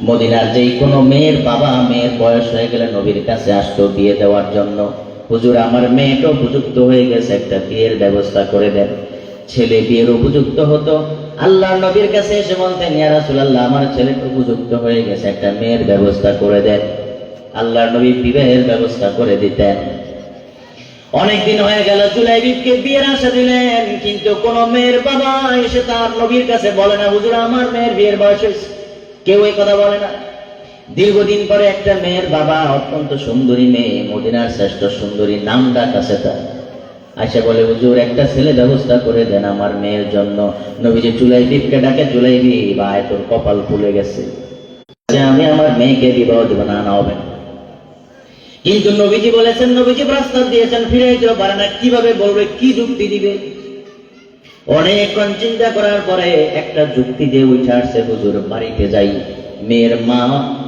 মদিনার যেই কোনো মেয়ের বাবা মেয়ের বয়স হয়ে গেলে নবীর কাছে আসতো বিয়ে দেওয়ার জন্য, হুজুর আমার মেয়েটা উপযুক্ত হয়ে গেছে, একটা বিয়ের ব্যবস্থা করে দেন। ছেলে বিয়ের উপযুক্ত হতো, আল্লাহর নবীর কাছে এসে বলতেন, ইয়া রাসূলুল্লাহ আমার ছেলে উপযুক্ত হয়ে গেছে, একটা মেয়ের ব্যবস্থা করে দেন। আল্লাহর নবী বিবাহের ব্যবস্থা করে দিতেন। অনেকদিন হয়ে গেল, জুলাইবিবকে বিয়ের আশা দিলেন, কিন্তু কোন মেয়ের বাবা এসে তার নবীর কাছে বলে না, হুজুর আমার মেয়ের বিয়ের বয়স হয়েছে। কেউ এই কথা বলে না। দীর্ঘদিন পরে একটা মেয়ের বাবা, অত্যন্ত সুন্দরী মেয়ে, মদিনার শ্রেষ্ঠ সুন্দরী, নাম ডাক আছে তার, আয়সা বলে, হুজুর একটা ছেলে ব্যবস্থা করে দেন আমার মেয়ের জন্য। নবীজি জুলাইবিবকে ডাকে, জুলাইবিব আয়, তোর কপাল খুলে গেছে, আমি আমার মেয়েকে বিবাহ দেব না, না হবে না। কিন্তু নবীজি বলেছেন, নবীজি প্রস্তাব দিয়েছেন, ফিরে যেতে পারে না, কিভাবে বলবে, কি যুক্তি দিবে? অনেকক্ষণ চিন্তা করার পরে একটা যুক্তি দিয়ে উঠে আসছে, হুজুর বাড়িতে যাই। মেয়ের মা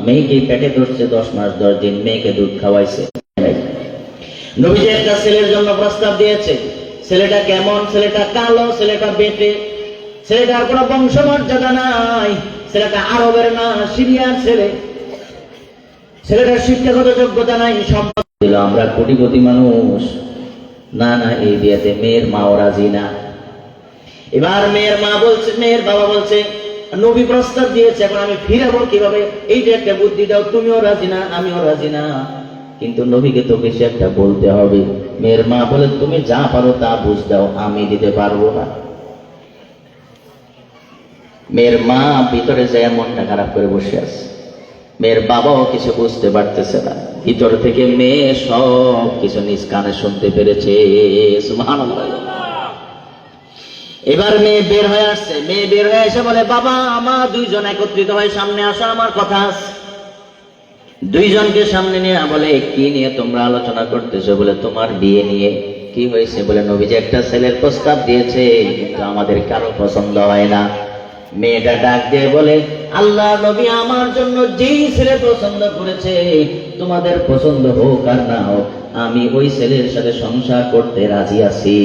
মেয়েকে পেটে ধরছে 10 মাস 10 দিন, মেয়েকে দুধ খাওয়াইছে। নবীজি একটা ছেলের জন্য প্রস্তাব দিয়েছে। ছেলেটা কেমন? ছেলেটা কালো, ছেলেটা বেটে, ছেলেটার কোনো বংশমর্যাদা নাই, ছেলেটা আরবের না, সিরিয়ার ছেলে, ছেলেটার শিক্ষাগত যোগ্যতা নাই, সম্পদ দিল, আমরা কোটিপতি মানুষ, না না এই বিয়েতে মেয়ের মাও রাজি না। এবার মেয়ের মা বলছে, মেয়ের বাবা বলছে, নবী প্রস্তাব দিয়েছে, এখন আমি ফিরাবো কিভাবে? এইটা একটা বুদ্ধি দাও, তুমিও রাজি না, আমিও রাজি না, কিন্তু নবীকে তো বেশি একটা বলতে হবে। মেয়ের মা বলে, তুমি যা পারো তা বুঝ দাও, আমি দিতে পারবো না। মেয়ের মা ভিতরে যায় মনটা খারাপ করে বসে আছে। মেয়ের বাবাও কিছু বুঝতে পারতেছে না, ভিতর থেকে মেয়ে সব কিছু নিজ কানে শুনতে পেরেছে। সুবহানাল্লাহ। এবার মেয়ে বের হয়ে আসছে, মেয়ে বের হয়ে এসে বলে, বাবা আমার দুইজন একত্রিত হয়ে সামনে আসো, আমার কথা আছে। দুইজনকে সামনে নিয়ে বলে, কি নিয়ে তোমরা আলোচনা করতেছো? বলে, তোমার বিয়ে নিয়ে। কি হয়েছে? বলে, নবীজি একটা ছেলের প্রস্তাব দিয়েছে, কিন্তু আমাদের কারো পছন্দ হয় না। মেয়েটা ডাক দিয়ে বলে, আল্লাহ নবী আমার জন্য যেই ছেলে পছন্দ করেছে, তোমাদের পছন্দ হোক আর না হোক, আমি ওই ছেলের সাথে সংসার করতে রাজি আছি।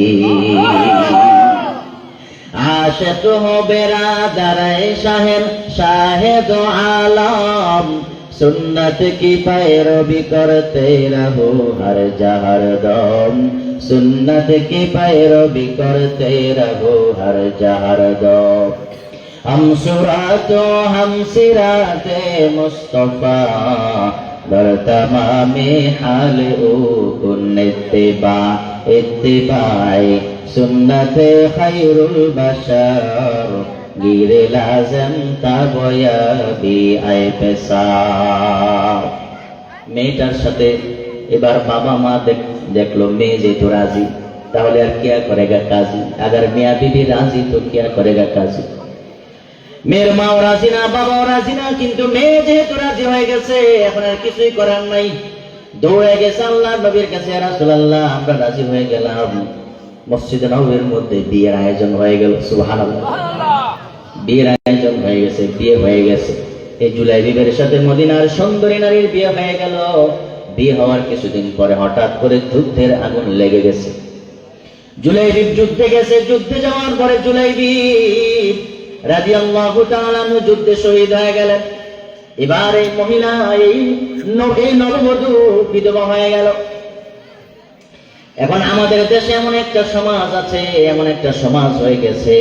আশিক হো বেরাদারে শাহের শাহেদ আলম, সুন্নত কি पैरवी करते रहो हर जहर दम, सुन्नत की पैरवी करते रहो हर जहर दम। हम सुरातो हम सिराते मुस्तफा, दर तमामे हाल ओ कुन इत्तिबा, इत्तिबाए सुन्नते खैरुल बशर, गिरे लाजम ताबया बी आए पेशा। মেয়েটার সাথে এবার বাবা মা দেখলো মেয়ে যেহেতু রাজি, তাহলে আর কিয়া করেগা কাজী, अगर मियां बीबी রাজি তো কিয়া করেগা কাজী। মেয়ের মাও রাজি না, বাবাও রাজি না, কিন্তু মেয়ে যেহেতু রাজি হয়ে গেছে, এখন আর কিছুই করার নাই। দৌড়ে গেছে আল্লাহর নবীর কাছে, ইয়া রাসূলুল্লাহ আমরা রাজি হয়ে গেলাম। মসজিদে নববীর মধ্যে বিয়ের আয়োজন হয়ে গেল। সুবহানাল্লাহ। বিয়ের আয়োজন হয়ে গেছে, বিয়ে হয়ে গেছে। এই জুলাইবিবের সাথে মদিনার সুন্দরী নারীর বিয়ে হয়ে গেল। বিয়ে হওয়ার কিছুদিন পরে হঠাৎ করে যুদ্ধের আগুন লেগে গেছে। জুলাইবিব যুদ্ধে গেছে, যুদ্ধে যাওয়ার পরে জুলাইবিব রাদিয়াল্লাহু তাআলা আনহু যুদ্ধে শহীদ হয়ে গেলেন। এবার এই মহিলা, এই নববধূ বিধবা হয়ে গেল। এখন আমাদের দেশে এমন একটা সমাজ আছে, এমন একটা সমাজ হয়ে গেছে,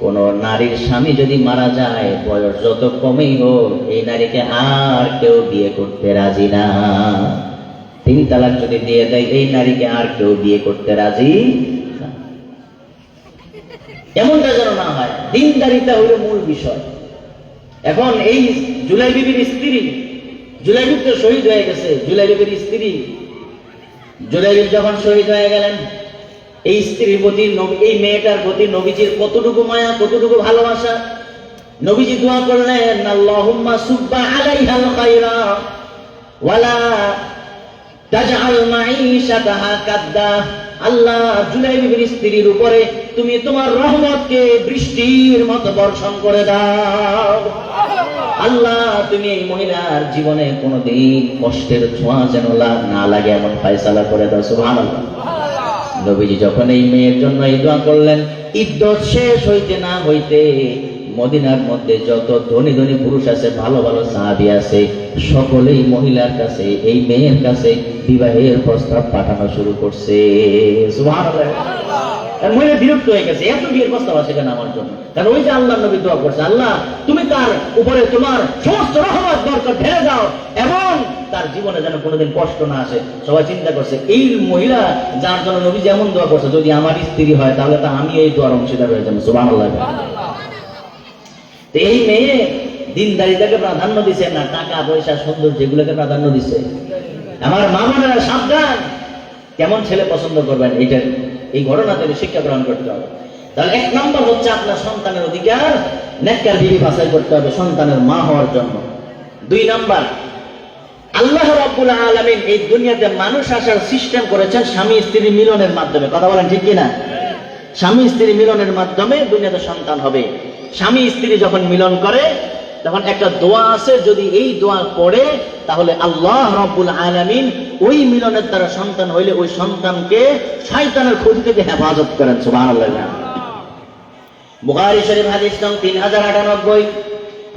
কোন নারীর স্বামী যদি মারা যায়, বয়স যত কমই হোক, এই নারীকে আর কেউ বিয়ে করতে রাজি না। 3 তালাক যদি দিয়ে দেয়, এই নারীকে আর কেউ বিয়ে করতে রাজি না। এমনটা যেন না হয়, দিনদারিতা হইল মূল বিষয়। এখন এই জুলাইবিবির স্ত্রী, জুলাইবিব তো শহীদ হয়ে গেছে, জুলাইবিবির স্ত্রী, জুলাইবিব যখন শহীদ হয়ে গেলেন, এই স্ত্রীর প্রতি, এই মেয়েটার প্রতি নবীজির কতটুকু মায়া, কতটুকু ভালোবাসা। নবীজি দোয়া করলেন, আল্লাহুম্মা সুব্বা আলাইহাল খায়রা ওয়ালা তাজআল মাঈশাতাহা কাদ্দা। আল্লাহ জুলাইবিবির স্ত্রীর উপরে তুমি তোমার রহমতকে বৃষ্টির মতো বর্ষণ করে দাও। আল্লাহ তুমি এই মহিলার জীবনে কোনোদিন কষ্টের ছোঁয়া যেন না লাগে, এমন ফয়সালা করে দাও। সুবহানাল্লাহ। নবীজি যখন এই মেয়ের জন্য এই দোয়া করলেন, ইদ্যত শেষ হইতে না হইতে মদিনার মধ্যে যত ধনী ধনী পুরুষ আছে, ভালো ভালো সাহাবী আছে, সকলেই মহিলার কাছে, এই মেয়ের কাছে বিবাহের প্রস্তাব পাঠানো শুরু করছে। সুবহানাল্লাহ। আর মহিলা বিরক্ত হয়ে গেছে, এত বিয়ের প্রস্তাব আছে কেন আমার জন্য? কারণ ওই যে আল্লাহর নবী দোয়া করছে, আল্লাহ তুমি তার উপরে তোমার সমস্ত রহমত বরকত ঢেলে দাও এবং তার জীবনে যেন কোনোদিন কষ্ট না আসে। সবাই চিন্তা করছে, এই মহিলা যার জন্য নবী যেমন দোয়া করছে, যদি আমার স্ত্রী হয় তাহলে তো আমি এই দোয়ার অংশীদার হয়ে যাবো। সুবহানাল্লাহ। তো এই মেয়ে দিনদারিতাকে প্রাধান্য দিছে না, টাকা পয়সা সুন্দর যেগুলোকে প্রাধান্য দিছে। আমার মা বোনেরা সাবধান, কেমন ছেলে পছন্দ করবেন এটা এই ঘটনা থেকে শিক্ষা গ্রহণ করতে হবে। তাহলে এক নম্বর হচ্ছে আপনার সন্তানের অধিকার, নেককার বিবি বাছাই করতে হবে সন্তানের মা হওয়ার জন্য। দুই নম্বর, আল্লাহ রাব্বুল আলামিন এই দুনিয়াতে মানুষ আসার সিস্টেম করেছেন স্বামী স্ত্রী মিলনের মাধ্যমে। কথা বলেন ঠিক কিনা? স্বামী স্ত্রী মিলনের মাধ্যমে দুনিয়াতে সন্তান হবে। স্বামী স্ত্রী যখন মিলন করে তখন একটা দোয়া আছে, যদি এই দোয়া পড়ে তাহলে আল্লাহ রাব্বুল আলামিন ওই মিলনের দ্বারা সন্তান হইলে ওই সন্তানকে শয়তানের ক্ষতি থেকে হেফাজত করেন। সুবহানাল্লাহ। বুখারী শরীফ হাদিস নং 3098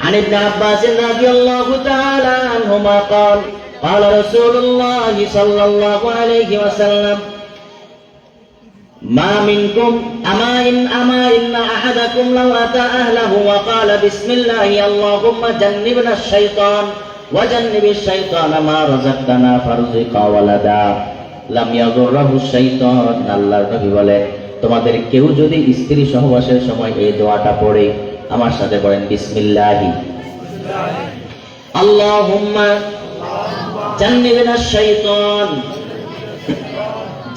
عن ابن عباس رضي الله تعالى عنهما قال قال رسول الله صلى الله عليه وسلم ما منكم أما إن أحدكم لو أتى أهله وقال بسم الله اللهم جنبنا الشيطان وجنب الشيطان ما رزقتنا فارزق ولدا لم يضره الشيطان। আল্লাহর নবী বলেন, তোমাদের কেউ যদি স্ত্রী সহবাসের সময় এই দোয়াটা পড়ে, আমার সাথে পড়েন বিসমিল্লাহি আল্লাহুম্মা জান্নিবনাশ শাইতান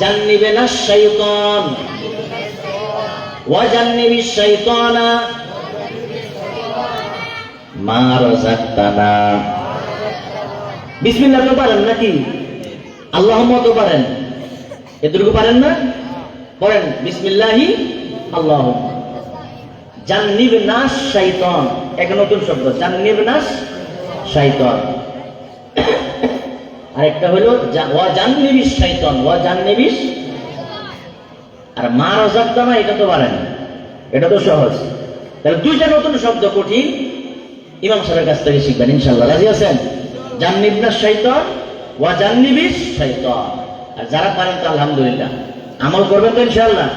জান্নিবনাশ শাইতান ওয়া জান্নিবিশ শাইতানা মা রাযাকতানা। বিসমিল্লাহ তো পারেন নাকি? আল্লাহুম্মা তো পারেন, এতটুকু পারেন না? পড়েন বিসমিল্লাহি আল্লাহুম্মা জান্নিবনাশ শাইতান। এক নতুন শব্দ, জান্নিবনাশ শাইতান। আরেকটা হলো ওয়া জান্নিবিশ শাইতান, ওয়া জান্নিবিশ। আর মা রাযাকতানা এটা তো পারেন, এটা তো সহজ। তাহলে দুইটা নতুন শব্দ কঠিন, ইমাম সাহেবের কাছ থেকে শিখবেন ইনশাআল্লাহ। রাজি আছেন? জান্নিবনাশ শাইতান ওয়া জান্নিবিশ শাইতান। আর যারা পারেন তো আলহামদুলিল্লাহ, আমল করবেন তো ইনশাআল্লাহ।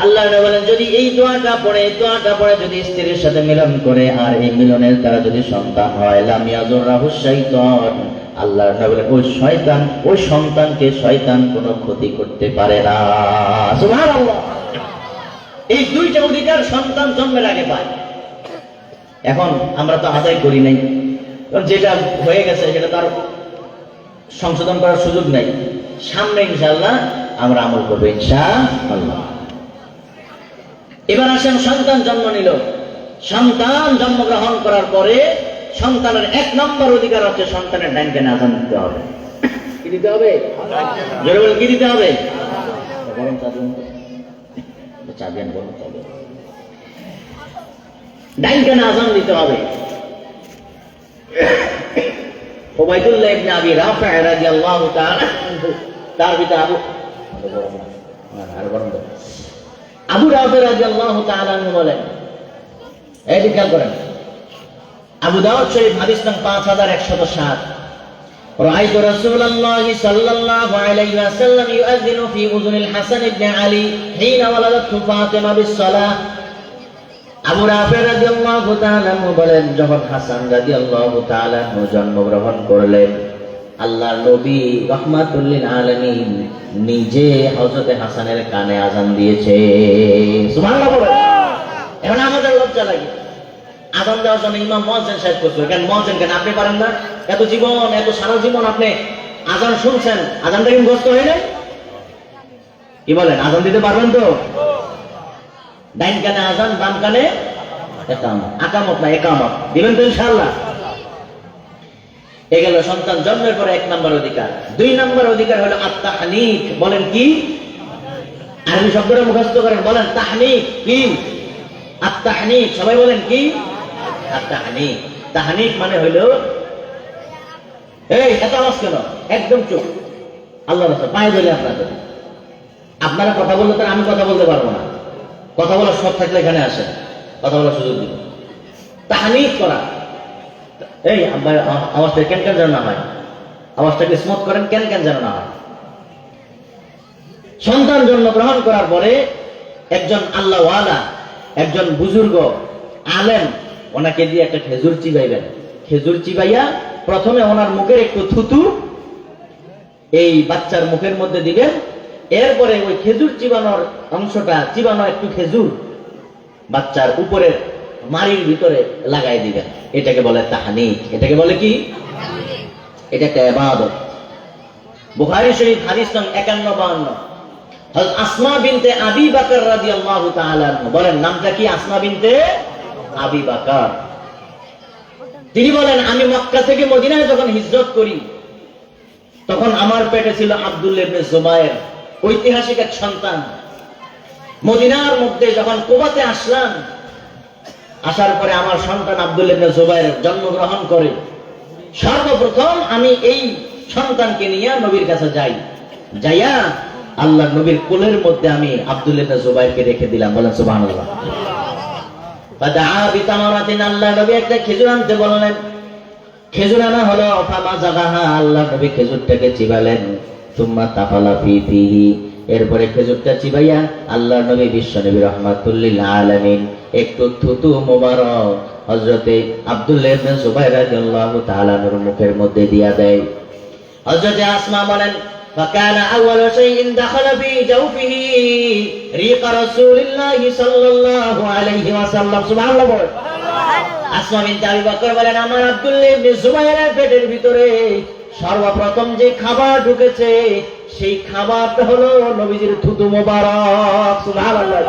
আল্লাহ বলেন, যদি এই দোয়াটা পড়ে যদি স্ত্রীর সাথে মিলন করে আর এই মিলনের দ্বারা যদি সন্তান হয়, লাম ইয়াজুররাহু শাইতান, আল্লাহ বলেন ওই শয়তান, ওই সন্তানকে শয়তান কোনো ক্ষতি করতে পারে না। সুবহানাল্লাহ। এই দুইটা অধিকার সন্তান জন্মের আগে পায়। এখন আমরা তো আদায় করি নাই, যেটা হয়ে গেছে সেটা তার সংশোধন করার সুযোগ নাই। সামনে ইনশাআল্লাহ আমরা আমল করবো ইনশাআল্লাহ। এবার আসেন, সন্তান জন্ম নিল, সন্তান জন্মগ্রহণ করার পরে সন্তানের এক নম্বর অধিকার হচ্ছে সন্তানের ডাইন কানে আযান দিতে হবে। কি দিতে হবে? জোরে বলেন, কি দিতে হবে? গরম চা দেন, গরম চা দেন। ডাইন কানে আযান দিতে হবে। উবাইদুল্লাহ ইবনে আবি রাফি রাদিয়াল্লাহু তাআলা তার পিতা আবু রাফি রাদিয়াল্লাহু তাআলা বলেন, এই খেয়াল করেন, আবু দাউদ শরীফ হাদিস নং 5107, রাআইতু রাসূলুল্লাহ সাল্লাল্লাহু আলাইহি ওয়াসাল্লাম ইউআযিনু ফি উযুনিল হাসান ইবনে আলী হিনা ওয়ালাদাতহু ফাতিমা বিস-সালাহ। আবু রাফি রাদিয়াল্লাহু তাআলা বলেন, যখন হাসান রাদিয়াল্লাহু তাআলা জন্মগ্রহণ করলেন, আল্লাহর নবী রাহমাতুল লিল আলামিন নিজে হযরত হাসানের কানে আযান দিয়েছে। সুবহানাল্লাহ। এখন আমাদের লজ্জা লাগে, আযান দেওয়ার জন্য ইমাম মুয়াজ্জিন সাহেব করছে, কেন মুয়াজ্জিন কেন আপনি পারেন না? এত জীবন, এত সারা জীবন আপনি আযান শুনছেন, আযানটা কি মুখস্থ হয় না? কি বলেন, আযান দিতে পারবেন তো? ডাইন কানে আযান, বাম কানে ইকামত। আকামত না ইকামত দিবেন তো ইনশাআল্লাহ। এ গেল সন্তান জন্মের পরে এক নম্বর অধিকার। দুই নম্বর অধিকার হলো আত-তাহনিক। বলেন কি? আরবি শব্দটা মুখস্থ করেন, বলেন তাহনিক কি? আত-তাহনিক, সবাই বলেন কি? আত-তাহনিক। তাহনিক মানে হলো, এই এত আওয়াজ কেন? একদম চুপ, আল্লাহ রাসূল পায়ে ধরে আপনারা কথা বললে তো আমি কথা বলতে পারবো না। কথা বলার সব থাকলে এখানে আসেন। কথা বলার সুযোগ দিবেন। তাহনিক করা, এই আওয়াজটা কেন কেন যেন না হয়, আওয়াজটাকে স্মুথ করেন, কেন কেন যেন না হয়। সন্তান জন্মগ্রহণ করার পরে একজন আল্লাহওয়ালা, একজন বুজুর্গ আলেম ওনাকে দিয়ে একটা খেজুর চিবাইবেন। খেজুর চিবাইয়া প্রথমে ওনার মুখের একটু থুতু এই বাচ্চার মুখের মধ্যে দিবেন। এরপরে ওই খেজুর চিবানোর অংশটা, চিবানো একটু খেজুর বাচ্চার উপরের মাড়ির ভিতরে লাগাই দিবেন। এটাকে বলে তাহনিক। এটাকে বলে কি? এটা একটা ইবাদত। বুখারী শরীফ হাদিস নং 51-52, হযরত আসমা বিনতে আবি বকর রাদিয়াল্লাহু তাআলা আনহা বলেন, নামটা কি? আসমা বিনতে আবি বকর। তিনি বলেন, আমি মক্কা থেকে মদিনায় যখন হিজরত করি তখন আমার পেটে ছিল আব্দুল্লাহ ইবনে জুবায়ের, ঐতিহাসিক এক সন্তান। মদিনার মধ্যে যখন কুবাতে আসলাম, আসার পরে আমার সন্তান আব্দুল্লাহ ইবনে জুবায়ের জন্মগ্রহণ করে। সর্বপ্রথম আমি এই সন্তানকে নিয়ে নবীর কাছে যাই, যাইয়া আল্লাহ নবীর কোলের মধ্যে আমি আব্দুল্লাহ ইবনে জুবায়েরকে রেখে দিলাম। বলেন সুবহানাল্লাহ। ফাদাআ বিতামারাতিন, আল্লাহ নবী একটা খেজুর আনতে বললেন। খেজুর আনা হলো, ফামা জাগাহা, আল্লাহ নবী খেজুরটাকে চিবালেন। সুম্মা তাফালা ফিহি, এরপরে খেজুরটা চিবাইয়া আল্লাহ নবী বিশ্ব নবী রাহমাতুল লিল আলামিন একটু থুতু মোবারক হযরতে আব্দুল্লাহ ইবনে জুবায়ের রাদিয়াল্লাহু তাআলা এর মুখের মধ্যে দিয়া দেয়। হযরতে আসমা বলেন, ফাকানা আউয়ালু শাইইন দাখালা ফি জাওফিহি রিকা রাসূলিল্লাহি সাল্লাল্লাহু আলাইহি ওয়াসাল্লাম। সুবহানাল্লাহ। আসমা বিনতে আবি বকর বলেন, আমার আব্দুল্লাহ ইবনে জুবায়েরের পেটের ভিতরে সর্বপ্রথম যে খাবার ঢুকেছে সেই খাবারটা হলো নবীজির থুতু মোবারক। সুবহানাল্লাহ।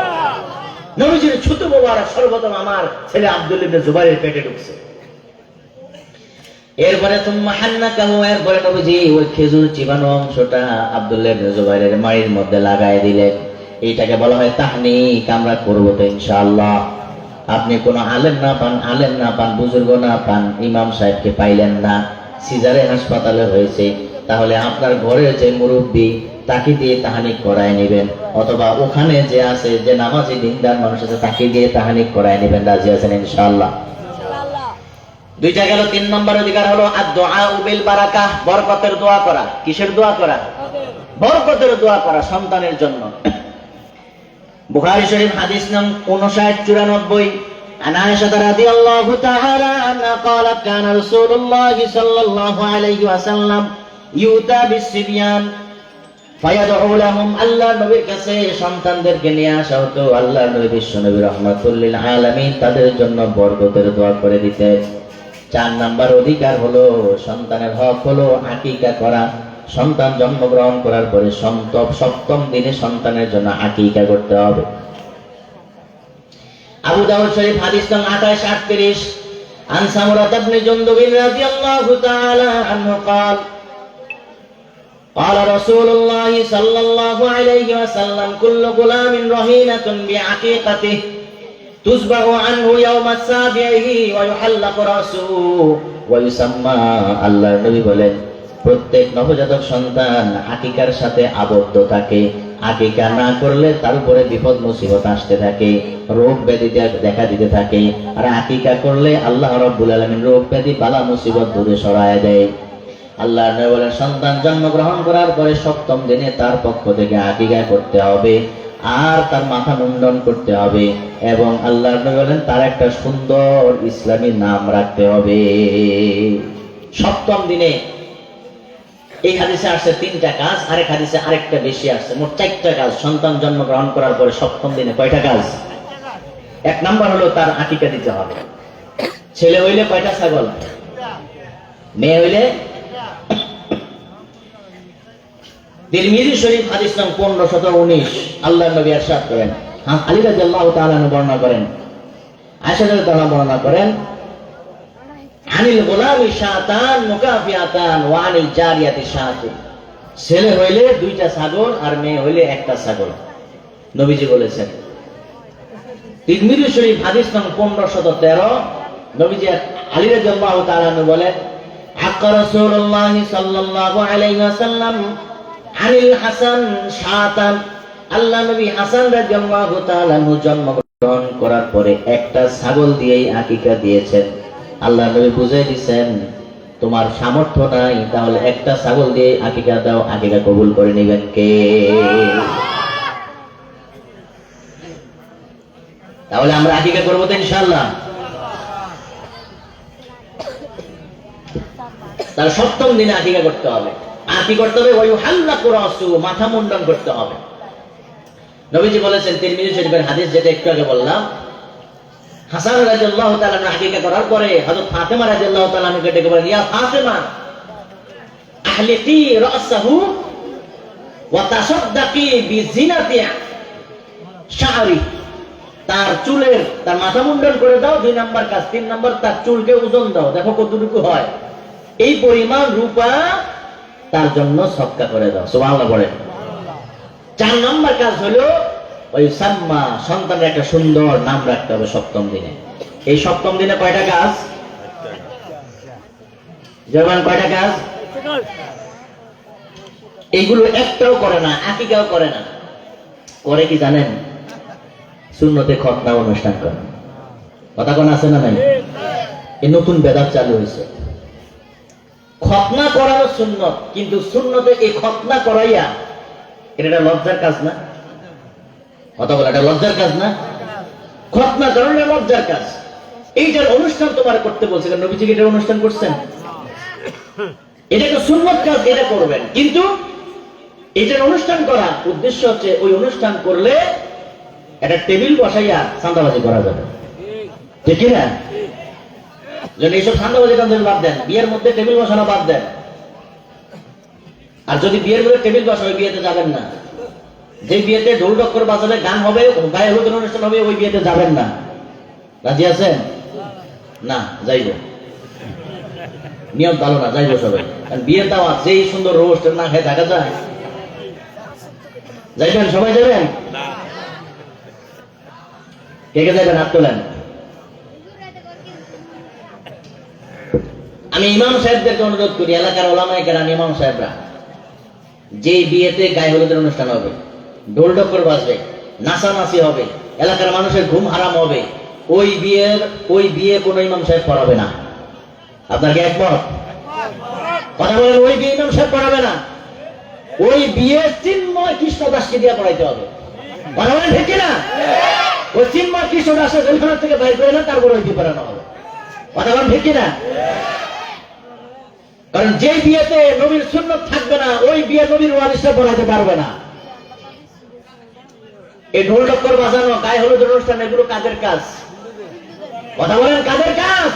নবীজির থুতু মোবারক সর্বপ্রথম আমার ছেলে আব্দুল্লাহ ইবনে জুবায়েরের পেটে ঢুকছে। এরপরে তুম্মা হান্নাকাহু, এরপরে নবীজি ওই খেজুর চিবানো অংশটা আব্দুল্লাহ ইবনে জুবায়েরের মাড়ির মধ্যে লাগায় দিলেন। এইটাকে বলা হয় তাহনিক। আমরা করব তো ইনশাআল্লাহ। আপনি কোন আলেম না পান, বুজুর্গ না পান, ইমাম সাহেবকে পাইলেন না, সিজারে হাসপাতালে হয়েছে, তাহলে আপনার ঘরে যে মুরব্বী তাকে দিয়ে তাহানিক করায় নেবেন, অথবা ওখানে যে আছে, যে নামাজি দিনদার মানুষ আছে, তাকে দিয়ে তাহানিক করায় নেবেন। রাজি আছেন ইনশাআল্লাহ? দুইটা গেল। 3 নম্বর অধিকার হলো আদ-দুআ বিল বারাকাহ, বরকতের দোয়া করা। কিসের দোয়া করা? বরকতের দোয়া করা সন্তানের জন্য। বুখারী শরীফ হাদিস নং 59-94, عن عائشة رضي الله تعالى عنها قالت كان رسول الله صلى الله عليه وسلم يؤتى بالصبيان فيدعو لهم, আল্লাহ নবীর কাছে সন্তানদেরকে নিয়ে আসা হতো। আল্লাহ নবী বিশ্ব নবী রাহমাতুল লিল আলামিন তাদের জন্য বরকতের দোয়া করে দিতে। 4 নাম্বার অধিকার হলো, সন্তানের হক হলো আকিকা করা। সন্তান জন্মগ্রহণ করার পরে 7ম দিনে সন্তানের জন্য আকিকা করতে হবে। আবু দাউদ শরীফ হাদিস নং 28-38, আন সামুরা ইবনে জুনদুব রাদিয়াল্লাহু তাআলা আনহু قال قال رسول الله صلى الله عليه وسلم كل غلام رهينة بعقيقته تذبح عنه يوم السابع ويحلق رأسه ويسمى। আল্লাহর নবী বলেন, প্রত্যেক নবজাতক সন্তান আকিকার সাথে আবদ্ধ থাকে। আকিকা না করলে তার উপরে বিপদ মুসিবত আসতে থাকে, রোগ ব্যাধি দেখা দিতে থাকে। আর আকিকা করলে আল্লাহ রাব্বুল আলামিন রোগ ব্যাধি বালা মুসিবত দূরে সরায় দেয়। আল্লাহর নবী বলেন, সন্তান জন্মগ্রহণ করার পরে 7ম দিনে তার পক্ষ থেকে আকিকা করতে হবে, আর তার মাথা মুন্ডন করতে হবে, এবং আল্লাহর নবী বলেন তার একটা সুন্দর ইসলামী নাম রাখতে হবে। 7ম দিনে এই হাদিসে আসছে 3টা কাজ, আরেক হাদিসে আরেকটা বেশি আসছে, মোট 4টা কাজ। সন্তান জন্মগ্রহণ করার পরে 7ম দিনে কয়টা কাজ? 1 নাম্বার হলো তার আকিকা দিতে হবে। ছেলে হইলে কয়টা ছাগল, মেয়ে হইলে। তিরমিজি শরীফ হাদিস নং 1519, আল্লাহর নবী ইরশাদ করেন, আলী রাদিয়াল্লাহু তাআলা বর্ণনা করেন, আয়েশা রাদিয়াল্লাহু তাআলা বর্ণনা করেন, আনিল গোলামি শাতান মুকাফিয়াতান ওয়া আনিল জারিয়াতি শাতুন, ছেলে হইলে 2টা ছাগল আর মেয়ে হইলে 1টা ছাগল, নবীজি বলেছেন। তিরমিজি শরীফ হাদিস নং 1513, নবীজি আলী রাদিয়াল্লাহু তাআলা বলেন, হাক্কা রাসূলুল্লাহ সাল্লাল্লাহু আলাইহি ওয়াসাল্লাম আনিল হাসান শাতান, আল্লাহ নবী হাসান রাদিয়াল্লাহু তাআলা জন্ম গ্রহণ করার পরে একটা ছাগল দিয়েই আকিকা দিয়েছেন। আল্লাহ নবী বুঝাই দিচ্ছেন, তোমার সামর্থ্য নাই, তাহলে একটা ছাগল দিয়ে আকিকা দাও, আকিকা কবুল করে নিবেন কে? তাহলে আমরা আকিকা করবো তো ইনশাআল্লাহ। তার সপ্তম দিনে আকিকা করতে হবে। আর কি করতে হবে? ওই হাল্লাকু রাসু, মাথা মুন্ডন করতে হবে। নবীজি বলেছেন তিরমিজি শরীফের হাদিস, যেটা একটু আগে বললাম, হাসান রাদিয়াল্লাহু তাআলা আকিকা করার পরে হযরত ফাতেমা রাদিয়াল্লাহু তাআলা কে ডেকে বলেন, ইয়া ফাতেমা আহলিকি রাসাহু ওয়া তাসাদদাকি বিজিনাতি শা'রি, তার চুলের, তার মাথা মুন্ডন করে দাও, 2 নাম্বার কাজ। 3 নাম্বার, তার চুলকে ওজন দাও, দেখো কতটুকু হয়, এই পরিমাণ রূপা তার জন্য সদকা করে দাও। সুবহানাল্লাহ বলে। 4 নাম্বার কাজ হলো ওই সাম্মা, সন্তানের একটা সুন্দর নাম রাখতে হবে সপ্তম দিনে। এই সপ্তম দিনে কয়টা কাজ? জবান কয়টা কাজ? এইগুলো একটাও করে না, আকিকাও করে না। করে কি জানেন? সুন্নতে খতনা অনুষ্ঠান করে। কথা কোন আছে না নাই? এই নতুন বেদাত চালু হয়েছে। খতনা করানো সুন্নত, কিন্তু সুন্নতে এই খতনা করাইয়া, এটা লজ্জার কাজ না? কথা বলে, এটা লজ্জার কাজ না? খতনা করানো লজ্জার কাজ। এইটার অনুষ্ঠান তোমার করতে বলছে, নবীজি এটার অনুষ্ঠান করছেন? এটা একটা সুন্নত কাজ, এটা করবেন। কিন্তু এটার অনুষ্ঠান করা উদ্দেশ্য হচ্ছে, ওই অনুষ্ঠান করলে একটা টেবিল বসাইয়া চাঁদাবাজি করা যাবে, ঠিক না? যদি এইসব চাঁদাবাজি বাদ দেন, বিয়ের মধ্যে টেবিল বসানো বাদ দেন। আর যদি বিয়ের মধ্যে টেবিল বসা, ওই বিয়েতে যাবেন না। যে বিয়েতে ঢোল ডক্কর বাজাবে, গান হবে, গায়ে হলুদের অনুষ্ঠান হবে, ওই বিয়েতে যাবেন না। রাজি আছেন? না, যাইব। নিয়ম ভালো না, যাইব সবাই। বিয়ের দাওয়াত, যেই সুন্দর রোস্ট না খেয়ে থাকা যায়? যাইবেন? সবাই যাবেন? কে কে যাবেন? হাত তোলেন। আমি ইমাম সাহেবদেরকে অনুরোধ করি, এলাকার ওলামায়ে কেরাম, ইমাম সাহেবরা, যে বিয়েতে গায়ে হলুদের অনুষ্ঠান হবে, ঢোল ডক্কর বাজবে, নাচানাচি হবে, এলাকার মানুষের ঘুম হারাম হবে, ওই বিয়ে কোন ইমাম সাহেব পড়াবে না। আপনার কি একমত? কথা বলেন। ওই বিয়ে ইমাম সাহেব পড়াবে না। ওই বিয়ে চিন্ময় কৃষ্ণদাসকে দিয়ে পড়াইতে হবে। কথা বলেন, ঠিক কিনা? ওই চিন্ময় কৃষ্ণদাসের জেলখানা থেকে বাইর করে না, তারপর ওই বিয়ে পড়ানো হবে। কথা বলেন, ঠিক কিনা? কারণ যে বিয়েতে নবীর সুন্নত থাকবে না, ওই বিয়ে নবীর ওয়ারিসরা পড়াইতে পারবে না। এই ঢোল ডক্কর বাজানো, গায়ে হলুদের অনুষ্ঠান, এগুলো কাদের কাজ? কথা বলেন, কাদের কাজ?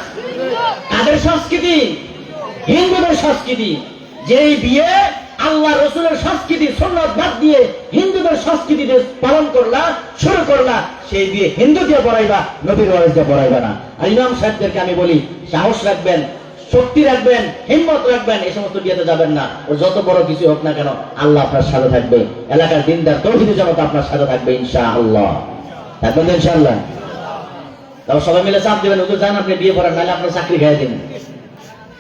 কাদের সংস্কৃতি? হিন্দুদের সংস্কৃতি। যেই বিয়ে আল্লাহ রসুলের সংস্কৃতি সুন্নত বাদ দিয়ে হিন্দুদের সংস্কৃতিতে পালন করলা, শুরু করলা, সেই বিয়ে হিন্দু দিয়ে পড়াইবা, নবীর ওয়ারিস দিয়ে পড়াইবা না। আর ইমাম সাহেবদেরকে আমি বলি, সাহস রাখবেন, শক্তি রাখবেন, হিম্মত রাখবেন, এই সমস্ত বিয়েতে যাবেন না। ও যত বড় কিছু হোক না কেন, আল্লাহ আপনার সাথে থাকবে, এলাকার দিনদার তৌহিদি জনতা আপনার সাথে থাকবে ইনশাআল্লাহ। থাকবেন ইনশাআল্লাহ? তাও সবাই মিলে চাপ দেবেন, হুজুর জান আপনি বিয়ে করেন, নাহলে আপনার চাকরি খাইয়ে দিন।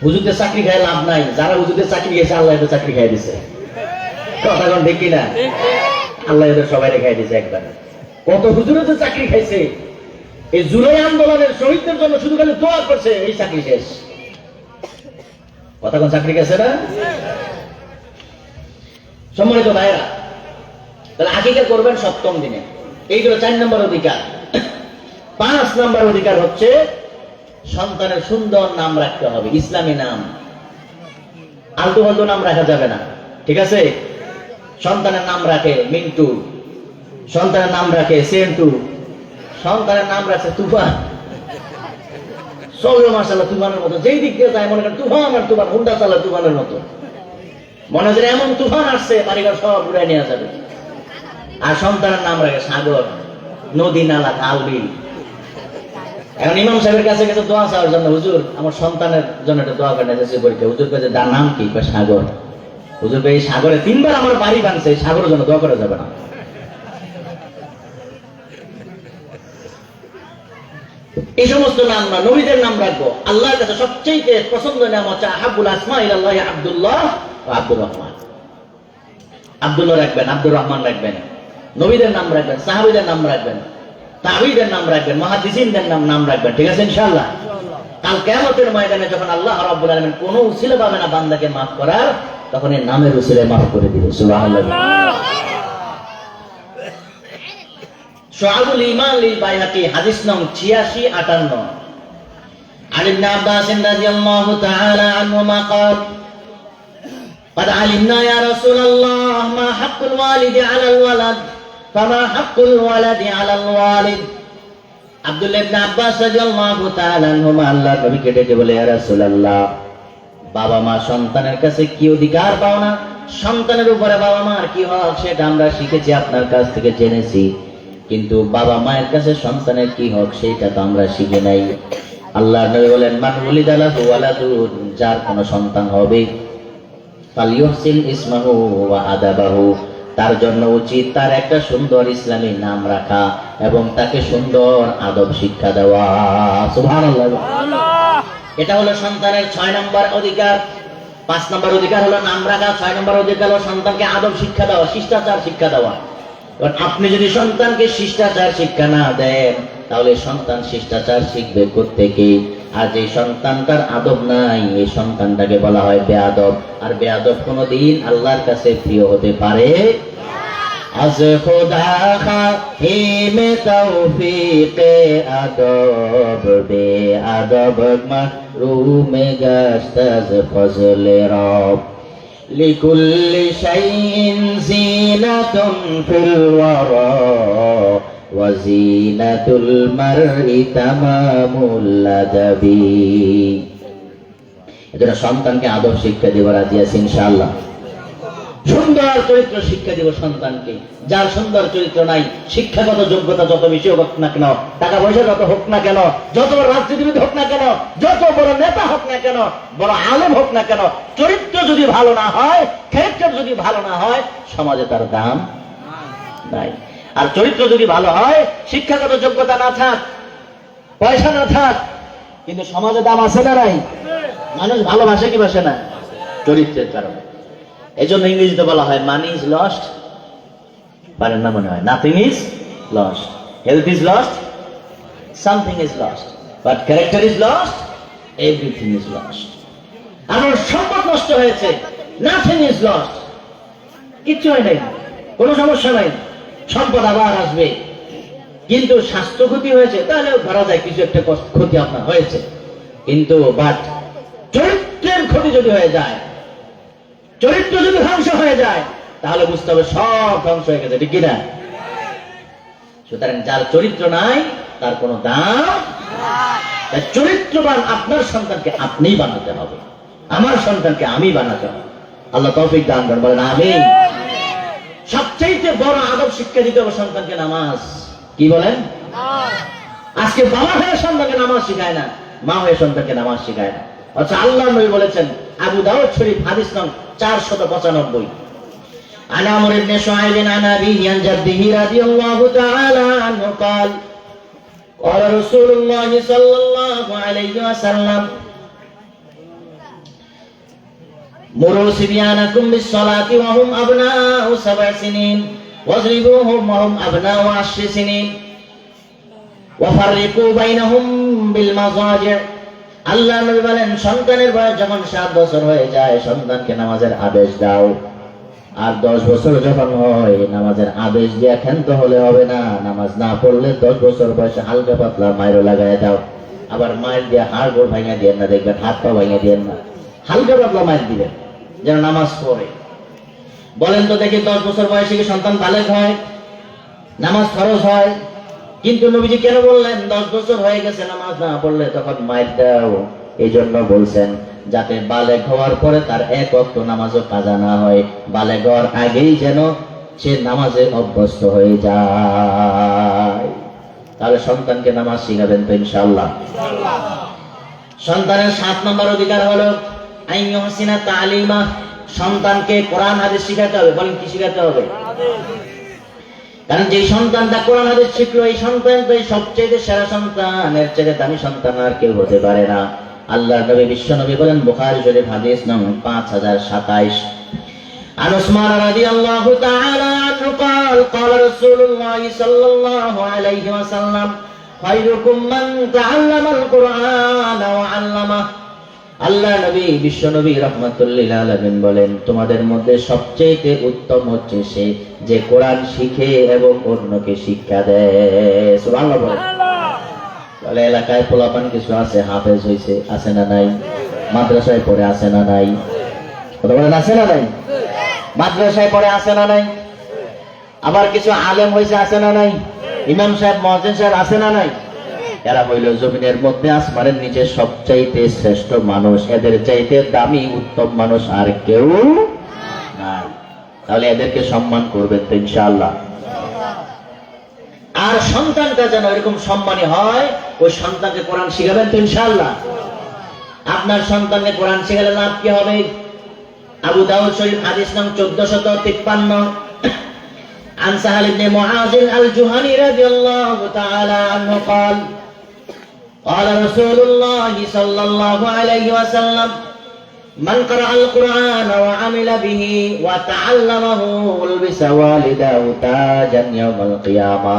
হুজুরদের চাকরি খায় লাভ নাই, যারা হুজুরদের চাকরি খেয়েছে আল্লাহ এদের চাকরি খাইয়ে দিছে। কথা কোন ঠিক কিনা? আল্লাহ এদের সবাই খাইয়ে দিছে একবার। কত হুজুরদের চাকরি খাইছে, এই জুলাই আন্দোলনের শহীদদের জন্য শুধু খালি দোয়া করছে, এই চাকরি শেষ। কথা কোন চাকরি গেছে না? সম্মানিত ভাইরা, তাহলে আকিকা করবেন সপ্তম দিনে। এইগুলো 4 নম্বর অধিকার। 5 নম্বর অধিকার হচ্ছে সন্তানের সুন্দর নাম রাখতে হবে, ইসলামী নাম। আলতু ফালতু নাম রাখা যাবে না, ঠিক আছে? সন্তানের নাম রাখে মিন্টু, সন্তানের নাম রাখে সেন্টু, সন্তানের নাম রাখে তুফান। চলবে মাশাআল্লাহ তুফানের মতো, যেই দিক দিয়ে যায় মনে করেন তুফান আর তুফান, হুন্ডা চালা তুফানের মতো। মনে হয় এমন তুফান আসছে, বাড়িঘর সব উড়াই নিয়ে যাবে। আর সন্তানের নাম রাখে সাগর, নদী, নালা, খাল, বিল। এখন ইমাম সাহেবের কাছে গেছে দোয়া চাওয়ার জন্য, হুজুর আমার সন্তানের জন্য একটা দোয়া করেন, হুজুর কাছে তার নাম কি? সাগর। হুজুর এই সাগরে 3 বার আমার বাড়ি ভাঙছে, এই সাগরের জন্য দোয়া করা যাবে না। এই সমস্ত নাম না, নবীদের নাম রাখবো। আল্লাহর কাছে সবচেয়ে পছন্দের নাম হচ্ছে আহাবুল আসমা ইলাল্লাহি আব্দুল্লাহ ওয়া আব্দুর রহমান। আব্দুল্লাহ রাখবেন, আব্দুর রহমান রাখবেন, নবীদের নাম রাখবেন, সাহাবীদের নাম রাখবেন। তাবিদের নাম রাখবেন, মুহাদ্দিসিনদের নাম রাখবেন, ঠিক আছে ইনশাআল্লাহ। কাল কিয়ামতের ময়দানে যখন আল্লাহ রাব্বুল আলামিন কোনো উসিলা পাবে না বান্দাকে মাফ করার, তখন এই নামের উসিলায় মাফ করে দিবে, সুবহানাল্লাহ। শুআবুল ঈমান লিল বাইহাকি, হাদিস নং 86-58। عن ابن عباس رضي الله تعالى عنهما قال قد علمنا يا رسول الله ما حق الوالد على الولد فما حق الولد على الوالد। আব্দুল্লাহ ইবনে আব্বাস রাদিয়াল্লাহু তাআলা আনহুমা আল্লাহর নবীকে ডেকে বলে, ইয়া রাসূলুল্লাহ, বাবা মা সন্তানের কাছে কি অধিকার পাও না, সন্তানের উপরে বাবা মার কি হক সেটা আমরা শিখেছি, আপনার কাছ থেকে জেনেছি, কিন্তু বাবা মায়ের কাছে সন্তানের কি হক সেটা তো আমরা শিখে নাই। আল্লাহর নবী বলেন, মান ওয়ালিদা লাহু ওয়ালাদুন, যার কোনো সন্তান হবে, ফালইউহসিন ইসমাহু ওয়া আদাবাহু, তার জন্য উচিত তার একটা সুন্দর ইসলামী নাম রাখা এবং তাকে সুন্দর আদব শিক্ষা দেওয়া, সুবহানাল্লাহ। এটা হলো সন্তানের 6 নম্বর অধিকার। 5 নম্বর অধিকার হলো নাম রাখা, 6 নম্বর অধিকার হলো সন্তানকে আদব শিক্ষা দেওয়া, শিষ্টাচার শিক্ষা দেওয়া। কারণ আপনি যদি সন্তানকে শিষ্টাচার শিক্ষা না দেন, তাহলে সন্তান শিষ্টাচার শিখবে কোত্থেকে? আর যে সন্তানটার আদব নাই, এই সন্তানটাকে বলা হয় বেয়াদব। আর বেয়াদব কোনদিন আল্লাহর কাছে প্রিয় হতে পারে আজ খোদা খাহিমে তৌফিকে আদব বেয়াদব মাহরুমে গাস্তাজ ফজলে রব লিকুল্লি শাইইন জিনাতুন ফিল ওয়ারা ওয়াজিনাতুল মারই তামামুল আদাবি। এজন্য সন্তানকে আদব শিক্ষা দেব, রাজি আছি ইনশাআল্লাহ। সুন্দর চরিত্র শিক্ষা দিব সন্তানকে। যার সুন্দর চরিত্র নাই, শিক্ষাগত যোগ্যতা যত বেশি হোক না কেন, টাকা পয়সা যত হোক না কেন, যত বড় রাজনীতিবিদ হোক না কেন, যত বড় নেতা হোক না কেন, বড় আলেম হোক না কেন, চরিত্র যদি ভালো না হয়, ক্যারেক্টার যদি ভালো না হয়, সমাজে তার দাম নাই। আর চরিত্র যদি ভালো হয়, শিক্ষাগত যোগ্যতা না থাক, পয়সা না থাক, কিন্তু সমাজে দাম আছে না নাই? মানুষ ভালোবাসে কি বাসে না? চরিত্রের কারণে। এই জন্য ইংরেজিতে বলা হয় মানি ইজ লস্ট, পারেন না মনে হয়, nothing is lost, health is lost, something is lost, but character is lost, everything is lost. আমার সম্পদ নষ্ট হয়েছে, নাথিং ইজ লস্ট, কিচ্ছু হয় নাই, কোনো সমস্যা নাই, সম্পদ আবার আসবে। কিন্তু স্বাস্থ্য ক্ষতি হয়েছে, তাহলে ধরা যায় কিছু একটা ক্ষতি আপনার হয়েছে, কিন্তু বাট চরিত্রের ক্ষতি যদি হয়ে যায়, চরিত্র যদি ধ্বংস হয়ে যায়, তাহলে বুঝতে হবে সব ধ্বংস হয়ে গেছে, ঠিক কিনা? সুতরাং যার চরিত্র নাই তার কোনো দাম। চরিত্রবান আপনার সন্তানকে আপনিই বানাতে হবে, আমার সন্তানকে আমি বানাতে হবে। আল্লাহ তৌফিক দান করেন, বলেন আমিন। সবচেয়ে বড় আদব শিক্ষা দিতে হবে সন্তানকে নামাজ। কি বলেন? আজকে বাবা হয়ে সন্তানকে নামাজ শিখায় না, মা হয়ে সন্তানকে নামাজ শিখায় না। আচ্ছা, আল্লাহর নবী বলেছেন, আবু দাউদ শরীফ হাদিস নং 495, عن عمرو بن شعيب عن أبيه عن جده رضي الله تعالى عنه قال قال رسول الله صلى الله عليه وسلم مروا صبيانكم بالصلاة وهم أبناء 7 سنين واضربوهم وهم أبناء 10 سنين وفرقوا بينهم بالمضاجع। আল্লাহ নবী বলেন, সন্তানের বয়স যখন 7 বছর হয়ে যায়, সন্তানকে নামাজের আদেশ দাও। আর 10 বছর যখন হয়, নামাজের আদেশ দিয়ে ক্ষান্ত হলে হবে না। নামাজ না পড়লে 10 বছর বয়সে হালকা পাতলা মায়েরও লাগাই দাও। আবার মায়ের দিয়ে হাড় গোড় ভাঙা দিয়ে না, দেখবেন হাত পা ভাঙা দিয়ে না, হালকা পাতলা মায়ের দিবেন যেন নামাজ পড়ে। বলেন তো দেখি, 10 বছর বয়সে কি সন্তান বালেগ হয়? নামাজ ফরজ হয়? কিন্তু নবীজি কেন বললেন 10 বছর হয়ে গেছে নামাজ না পড়লে তখন মায়ের দাও? এই জন্য বলছেন যাতে বালেগ হওয়ার পরে তার 1 ওয়াক্ত নামাজও কাজা না হয়, বালেগ হওয়ার আগেই যেন সে নামাজে অভ্যস্ত হয়ে যায়। তাহলে সন্তানকে নামাজ শিখাবেন তো ইনশাআল্লাহ। সন্তানের 7 নম্বর অধিকার হলো আইয়ুহসিনা তালিমা, সন্তানকে কোরআন হাদিস শিখাতে হবে। বলেন কি শিখাতে হবে? কারণ যে সন্তানটা কোরআন হাদিস শিখলো, এই সন্তানটাই সবচেয়ে সেরা সন্তান, এর চেয়ে দামি সন্তান আর কেউ হতে পারে না। আল্লাহর নবী বিশ্ব নবী বলেন, বুখারী শরীফ হাদিস নং 5027, عن عثمان رضي الله تعالى عنه قال قال رسول الله صلى الله عليه وسلم خيركم من تعلم القرآن وعلمه আল্লাহ নবী বিশ্ব নবী রাহমাতুল্লিল আলামিন বলেন, তোমাদের মধ্যে সবচেয়ে উত্তম হচ্ছে সে যে কোরআন শিখে এবং অন্যকে শিক্ষা দেয়। সুবহানাল্লাহ বলেন। বলে এলাকায় পোলাপান কিছু আছে, হাফেজ হইছে, আছে না নাই? মাদ্রাসায় পড়ে আছে না নাই? কথা বলেন, আছে না নাই? মাদ্রাসায় পড়ে আছে না নাই? আবার কিছু আলেম হইছে, আছে না নাই? ইমাম সাহেব, মুয়াজ্জিন সাহেব আছে না নাই? এরা হইল জমিনের মধ্যে আসমানের নিচে সবচাইতে শ্রেষ্ঠ মানুষ। এদের চাইতে দামি উত্তম মানুষ আর কেউ নাই। তাহলে এদেরকে সম্মান করবেন তো ইনশাআল্লাহ। আর সন্তানটা যেন এরকম সম্মানী হয়, ওই সন্তানকে কোরআন শিখাবেন তো ইনশাআল্লাহ। আপনার সন্তানকে কোরআন শিখালে লাভ কি হবে? আবু দাউদ শরীফ হাদিস নং 1453 عن سهل بن معاذ الجهني رضي الله تعالى عنه قال قال رسول الله صلى الله عليه وسلم من قرأ القرآن وعمل به وتعلمه ألبس والداه تاجا يوم القيامة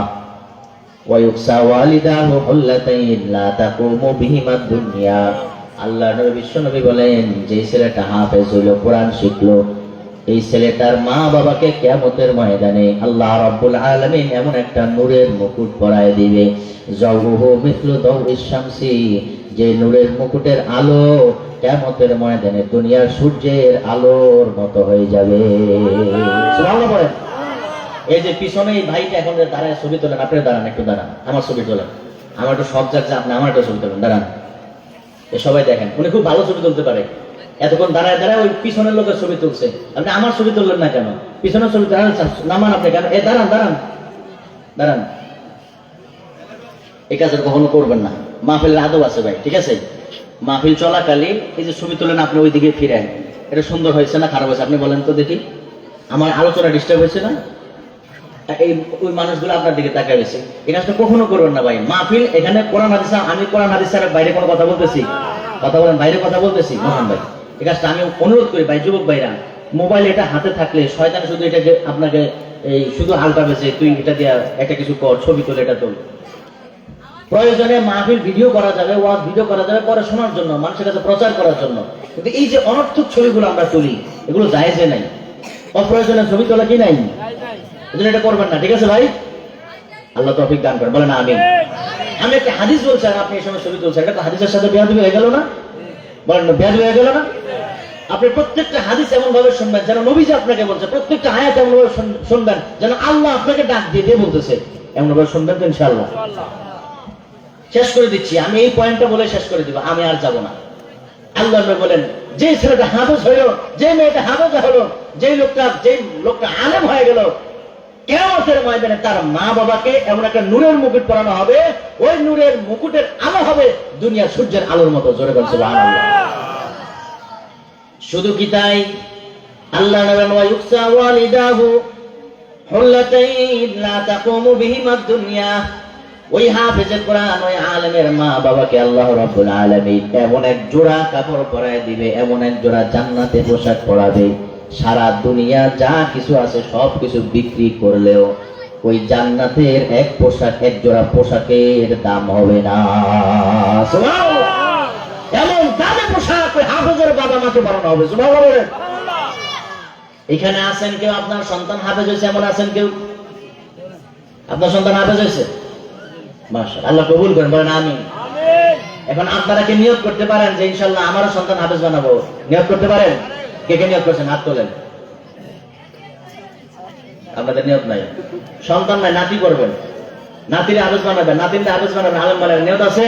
ويكسى والداه حلتين لا تقوم بهما الدنيا আল্লাহ নবী বিশ্ব নবী বলেন, যে ছেলেটা হাফেজ হইল, কোরআন শিখলো, এই ছেলেটার মা বাবাকে কিয়ামতের ময়দানে আল্লাহ রাব্বুল আলামিন এমন একটা নূরের মুকুট পরায় দিবে, যাওহু মিথলু দাউইশ শামসি, যে নূরের মুকুটের আলো কিয়ামতের ময়দানে দুনিয়ার সূর্যের আলোর মতো হয়ে যাবে। সুবহানাল্লাহ বলেন। এই যে পিছনে এই ভাইটা এখন দাঁড়ায় ছবি তোলেন, আপনি দাঁড়ান, একটু দাঁড়ান, আমার ছবি তোলেন। আমার একটু সব যাচ্ছে, আপনি আমার একটা ছবি তোলেন, দাঁড়ান। এ সবাই দেখেন, উনি খুব ভালো ছবি তুলতে পারে। এতক্ষণ দাঁড়ায় দাঁড়ায় ওই পিছনের লোকের ছবি তুলছে, আপনি আমার ছবি তুললেন না কেন? পিছনের ছবি দাঁড়ান, নামান আপনি কেন? এ দাঁড়ান দাঁড়ান দাঁড়ান, এই কাজ কখনো করবেন না। মাহফিলের আদব আছে ভাই, ঠিক আছে? মাহফিল চলাকালীন এই যে ছবি তোলেন, আপনি ওই দিকে ফিরেন। এটা সুন্দর হয়েছে না খারাপ হয়েছে আপনি বলেন তো দেখি? আমার আলোচনা ডিস্টার্ব হয়েছে না? এই ওই মানুষগুলো আপনার দিকে তাকায় রয়েছে। এই কাজটা কখনো করবেন না ভাই। মাহফিল এখানে কোরআন হাদিস, আমি কোরআন হাদিসের বাইরে কোনো কথা বলতেছি? কথা বলেন, বাইরে কথা বলতেছি? মোহন ভাই, এই কাজটা আমি অনুরোধ করি ভাই, যুবক ভাইরা, মোবাইল এটা হাতে থাকলে শয়তান শুধু এটাকে আপনাকে এই শুধু আলটা বেছে, তুই এটা দিয়া একটা কিছু কর, ছবি তোলে, এটা তোল। প্রয়োজনে মাহফিল ভিডিও করা যাবে, ওয়াজ ভিডিও করা যাবে পড়াশোনার জন্য, মানুষের কাছে প্রচার করার জন্য। কিন্তু এই যে অনর্থক ছবিগুলো আমরা তুলি, এগুলো জায়েজে নাই। অপ্রয়োজনে ছবি তোলা কি নাই? এজন্য এটা করবেন না, ঠিক আছে ভাই? আল্লাহ তৌফিক দান করেন, বলেন আমিন। আমি একটা হাদিস বলছি আর আপনি এই সময় ছবি তুলছেন, এটা তো হাদিসের সাথে বেয়াদবি হয়ে গেল না? বলেন না, বেয়াদবি হয়ে গেল না? আপনি প্রত্যেকটা হাদিস এমন ভাবে শুনবেন যেন নবীজি আপনাকে বলছে, প্রত্যেকটা আয়াত এমন ভাবে শুনবেন যেন আল্লাহ আপনাকে ডাক দিয়ে বলতেছে, এমন ভাবে শুনবেন তো ইনশাআল্লাহ। শেষ করে দিচ্ছি, আমি এই পয়েন্টটা বলে শেষ করে দিব, আমি আর যাব না। আল্লাহ বলেন, যে ছেলেটা হাফেজ হইল, যে মেয়েটা হাফেজ হলো, যে লোকটা আলেম হয়ে গেল, কিয়ামতের ময়দানে তার মা বাবাকে এমন একটা নূরের মুকুট পরানো হবে, ওই নূরের মুকুটের আলো হবে দুনিয়ার সূর্যের আলোর মতো। জোরে বলছে সুবহানাল্লাহ। শুধু কি তাই? আল্লাহ বলেন, ওয়া ইউকসা ওয়ালিদাহু হুল্লাতাইন লা তাকুমু বিহিমা দুনিয়া। ওই হাফেজে কোরআন, ওই আলেমের মা বাবাকে আল্লাহ রাব্বুল আলামিন এমন এক জোড়া কাপড় পরায় দিবে, এমন এক জোড়া জান্নাতে পোশাক পরাবে, সারা দুনিয়া যা কিছু আছে সব কিছু বিক্রি করলেও ওই জান্নাতের এক পোশাক, এক জোড়া পোশাকের দাম হবে না। সুবহানাল্লাহ। এমন দামি পোশাক ওই হাফেজের বাবা মাকে পরানো হবে। সুবহানাল্লাহ। এখানে আছেন কেউ, আপনার সন্তান হাফেজ হয়েছে, এমন আছেন কেউ? আপনার সন্তান হাফেজ হয়েছে? মাশাআল্লাহ, আল্লাহ কবুল করেন, বলেন আমিন। এখন আপনারা কি নিয়ত করতে পারেন যে ইনশাআল্লাহ আমারও সন্তান হাফেজ বানাবো? নিয়ত করতে পারেন? কে কে নিয়ত করছেন? হাত তোলেন। আপনাদের নিয়ত নাই? সন্তান নাই, নাতি করবেন, নাতিরে হাফেজ বানাবেন, নাতিরে হাফেজ বানাবেন, আলেম বানাবেন, নিয়ত আছে?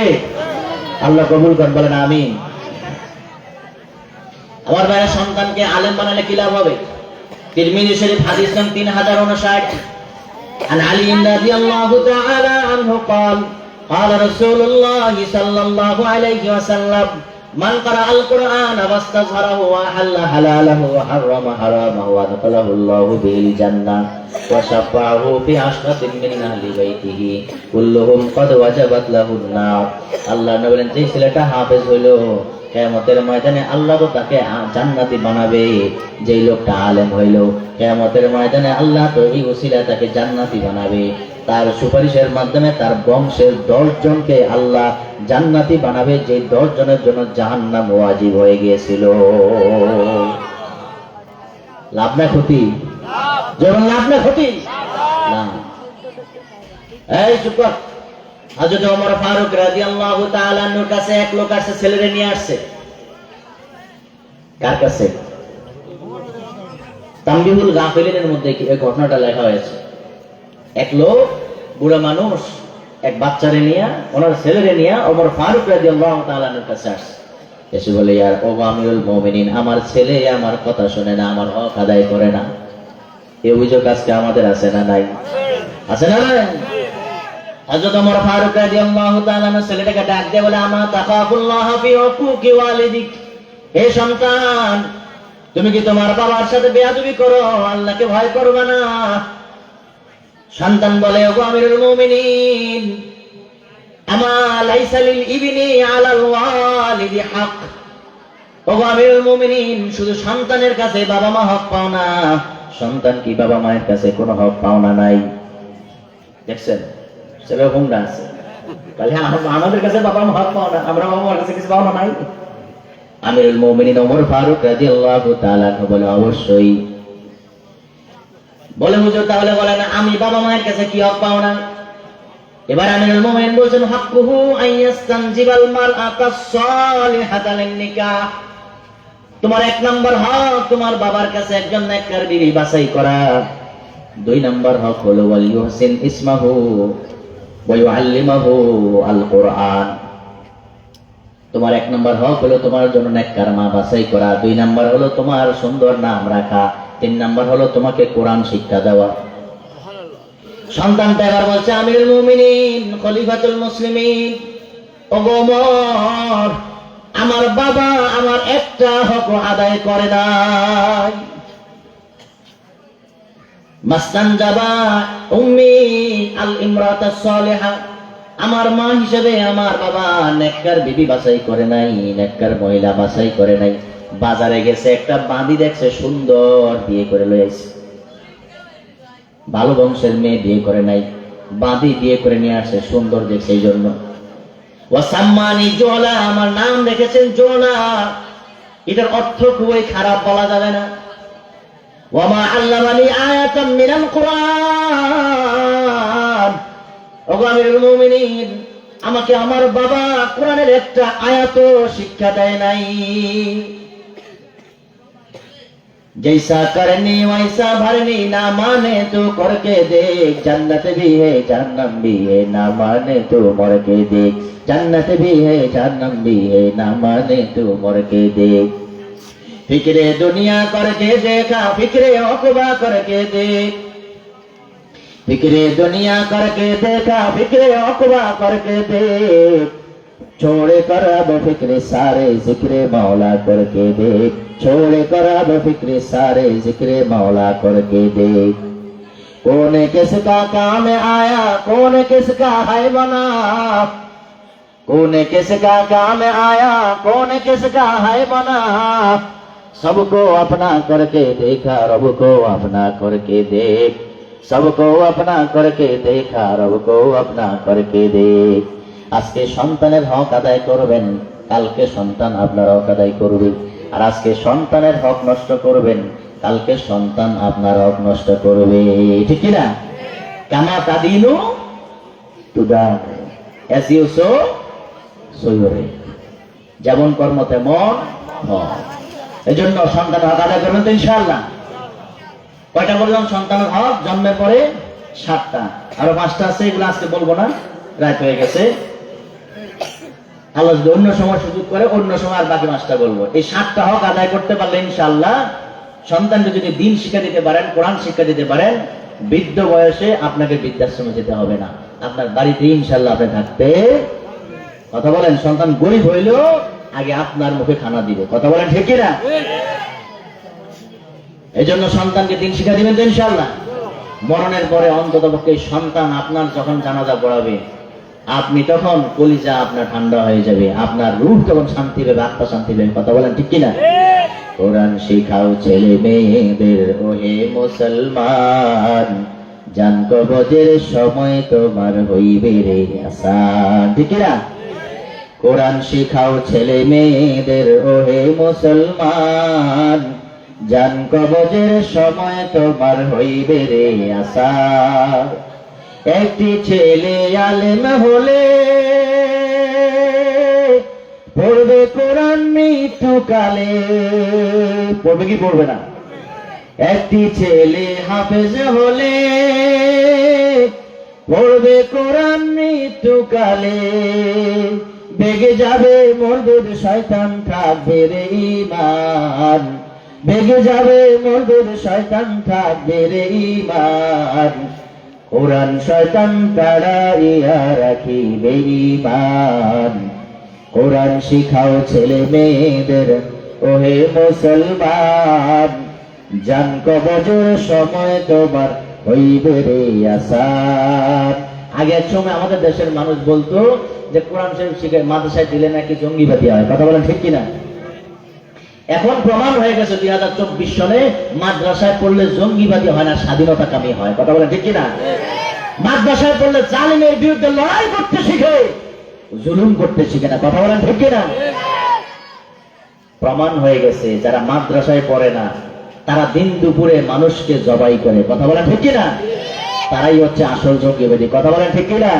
আল্লাহ কবুল করেন, বলেন আমিন। আমার ভাইয়ের সন্তানকে আলেম বানালে কি লাভ হবে? তিরমিজি শরীফ হাদিস নং 3059 عن علي رضي الله تعالى عنه قال قال رسول الله صلى الله عليه وسلم من قرأ القرآن واستظهره وأحل حلاله وحرم حرامه وأدخله الله به الجنة وشفعه في عشرة من أهل بيته كلهم قد وجبت له النار। আল্লাহ নবী বলেন, যে ছেলেটা হাফেজ হইল, কিয়ামতের ময়দানে আল্লাহ তো তাকে জান্নাতি বানাবে। যেই লোকটা আলেম হইল, কিয়ামতের ময়দানে আল্লাহ তো এই ওসিলা তাকে জান্নাতি বানাবে। তার সুপারিশের মাধ্যমে তার বংশের 10 জনকে আল্লাহ জান্নাতি বানাবে, যে 10 জনের জন্য জাহান্নাম ওয়াজিব হয়ে গিয়েছিল। লাভ না ক্ষতি? যেমন লাভ না ক্ষতি না। এই চুপ কর। হযরত ওমর ফারুক রাদিয়াল্লাহু তাআলা আনহুর কাছে এক লোক আসে, ছেলেরে নিয়ে আসছে। কার কাছে? তানবীহুল গাফিলিনের মধ্যে এই ঘটনাটা লেখা হয়েছে। এক লোক, বুড়া মানুষ, এক বাচ্চারে নিয়ে, ওনার ছেলেরে নিয়ে ওমর ফারুক রাদিয়াল্লাহু তাআলা আনহুর কাছে আসছে। এসে বলে, ইয়া আমিরুল মুমিনিন, আমার ছেলে আমার কথা শুনে না, আমার হক আদায় করে না। এই অভিযোগ আজকে আমাদের আছে না নাই? আছে না নাই? হযরত ওমর ফারুক রাদিয়াল্লাহু তাআলা আনহু ছেলেটাকে ডাক দিয়ে বলে, আমা তাখাফুল্লাহ ফি হুকুকি ওয়ালিদিক, হে সন্তান, তুমি কি তোমার বাবার সাথে বেয়াদবি করো? আল্লাহকে ভয় করবে না? সন্তান বলে, ওগো আমিরুল মুমিনিন, আমা লাইসা লিল ইবনি আলাল ওয়ালিদি হক, ওগো আমিরুল মুমিনিন, শুধু সন্তানের কাছে বাবা মা হক পাও না, সন্তান কি বাবা মায়ের কাছে কোনো হক পাওনা নাই? দেখছেন ছেলে হুঙ্গা আছে, তাহলে আমাদের কাছে বাবা মা হক পাও না, আমরা বাবা মার কাছে কিছু পাওনা নাই? আমিরুল মুমিনিন ওমর ফারুক রাদিয়াল্লাহু তাআলা বলে, অবশ্যই। বলে, হুজুর তাহলে বলেন আমি বাবা মায়ের কাছে কি হক পাও না? এবার আমিরুল মুমিনিন বলেন, হাক্কুহু আইয়াস্তানজিবাল মারআতাস সালিহাতা লিন-নিকাহ, তোমার 1 নম্বর হক তোমার বাবার কাছে একজন নেককার বিবি বাছাই করা। 2 নম্বর হক হলো ওয়াল ইউহসিন ইসমাহু ওয়া ইউআল্লিমাহু আল কুরআন, তোমার 1 নম্বর হক হলো তোমার জন্য নেককার মা বাছাই করা। 2 নম্বর হলো তোমার সুন্দর নাম রাখা। 3 নম্বর হলো তোমাকে কোরআন শিক্ষা দেওয়া। সন্তানটা এবার বলছে, আমিরুল মুমিনিন, খলিফাতুল মুসলিমিন, ওগো ওমর, আমার বাবা আমার একটা হক আদায় করে নাই। মাস্তানজাবা উম্মি আল ইমরাতাস সালিহা, আমার মা হিসেবে আমার বাবা নেককার বিবি বাছাই করে নাই, নেককার মহিলা বাছাই করে নাই। বাজারে গেছে, একটা বাঁধি দেখছে সুন্দর, বিয়ে করে লয়ে আইছে। ভালো বংশের মেয়ে বিয়ে করে নাই, বাঁধি বিয়ে করে নিয়ে আসে, সুন্দর দেখছে এই জন্য। ওয়াসাম্মানি জোলা, আমার নাম রেখেছেন জোলা, এটার অর্থ খুবই খারাপ বলা যাবে না। ওয়ামা আল্লামানি আয়াতাম মিনাল কুরআন, ওগো আমিরুল মুমিনিন, আমাকে আমার বাবা কোরআনের একটা আয়াতও শিক্ষা দেয় নাই। जैसा करनी वैसा भरनी, ना माने तो करके देख, जन्नत भी है जहन्नम भी है, ना माने तो मर के देख, जन्नत भी है जहन्नम भी है, ना माने तो मर के देख। फिक्रे दुनिया करके देखा, फिक्रे उक़बा करके देख, फिक्रे दुनिया करके देखा, फिक्रे उक़बा करके देख, छोड़े कर अब फिक्रे सारे जिक्रे मौला करके देख, छोड़े कर अब फिक्रे सारे जिक्रे मौला करके देख। कौन किसका काम आया, कौन किसका है बना, कौन किसका काम आया, कौन किसका है बना, सबको अपना करके देखा, रब को अपना करके देख, सबको अपना करके देखा, रब को अपना करके देख। আজকে সন্তানের হক আদায় করবেন, কালকে সন্তান আপনার হক আদায় করবে। আর আজকে সন্তানের হক নষ্ট করবেন, কালকে সন্তান আপনার হক নষ্ট করবে। ঠিক কি না? কামা তাদিনু তুদান, as you sow so you reap, যেমন কর্ম তেমন ফল। এজন্য সন্তানের হক আদায় করবেন তো ইনশাআল্লাহ। কয়টা বললাম সন্তানের হক? জন্মের পরে 7টা, আরো 5টা আছে, এগুলো আজকে বলবো না, রাত হয়ে গেছে। আল্লাহ যদি অন্য সময় সুযোগ করে অন্য সময় আর বাকি 5টা বলবো। এই 7টা হক আদায় করতে পারলে ইনশাআল্লাহ সন্তানকে যদি দ্বীন শিক্ষা দিতে পারেন, কোরআন শিক্ষা দিতে পারেন, বৃদ্ধ বয়সে আপনাকে বৃদ্ধাশ্রমে যেতে হবে না, আপনার বাড়িতে ইনশাআল্লাহ আপনি থাকতে। কথা বলেন, সন্তান গরিব হইলেও আগে আপনার মুখে খানা দিবে। কথা বলেন ঠিক কি না? এই জন্য সন্তানকে দ্বীন শিক্ষা দিবেন তো ইনশাআল্লাহ। মরণের পরে অন্ততপক্ষে সন্তান আপনার যখন জানাজা পড়াবে, আপনি তখন কলিজা আপনার ঠান্ডা হয়ে যাবে, আপনার রূহ তখন শান্তি পাবে, আত্মা শান্তি পাবে। কথা বলেন ঠিক কিনা? কোরআন শিখাও ছেলে মেয়েদের, ওহে মুসলমান, জান কবজের সময় তোমার হইবে রে আসান। ঠিক কিনা? কোরআন শিখাও ছেলে মেয়েদের, ওহে মুসলমান, জান কবজের সময় তোমার হইবে রে আসান। একটি ছেলে আলেম হলে পড়বে কোরআন মৃত্যুকালে। পড়বে কি পড়বে না? একটি ছেলে হাফেজ হলে পড়বে কোরআন মৃত্যুকালে। বেগে যাবে মরদুদ শয়তান, থাকবে রে ঈমান। বেগে যাবে মরদুদ শয়তান, থাকবে রে ঈমান। কোরআন শয়তান তাড়াইয়া রাখিবে ঈমান। কোরআন শিখাও ছেলে মেয়েদের, ওহে মুসলমান, জান কবজের সময় তোমার হইবে রে আসান। আগের সময় আমাদের দেশের মানুষ বলতো যে কোরআন শরীফ শিখে মাদ্রাসায় দিলে নাকি জঙ্গিবাদী হয়। কথা বলেন ঠিক কিনা? এখন প্রমাণ হয়ে গেছে 2024 সনে মাদ্রাসায় পড়লে জঙ্গিবাদী হয় না, স্বাধীনতা কামী হয়। কথা বলেন ঠিক কিনা? মাদ্রাসায় পড়লে জালিমের বিরুদ্ধে লড়াই করতে শিখে, জুলুম করতে শিখে না। কথা বলেন ঠিক কিনা? প্রমাণ হয়ে গেছে যারা মাদ্রাসায় পড়ে না তারা দিন দুপুরে মানুষকে জবাই করে। কথা বলেন ঠিক কিনা? তারাই হচ্ছে আসল জঙ্গিবাদী। কথা বলেন ঠিক কিনা?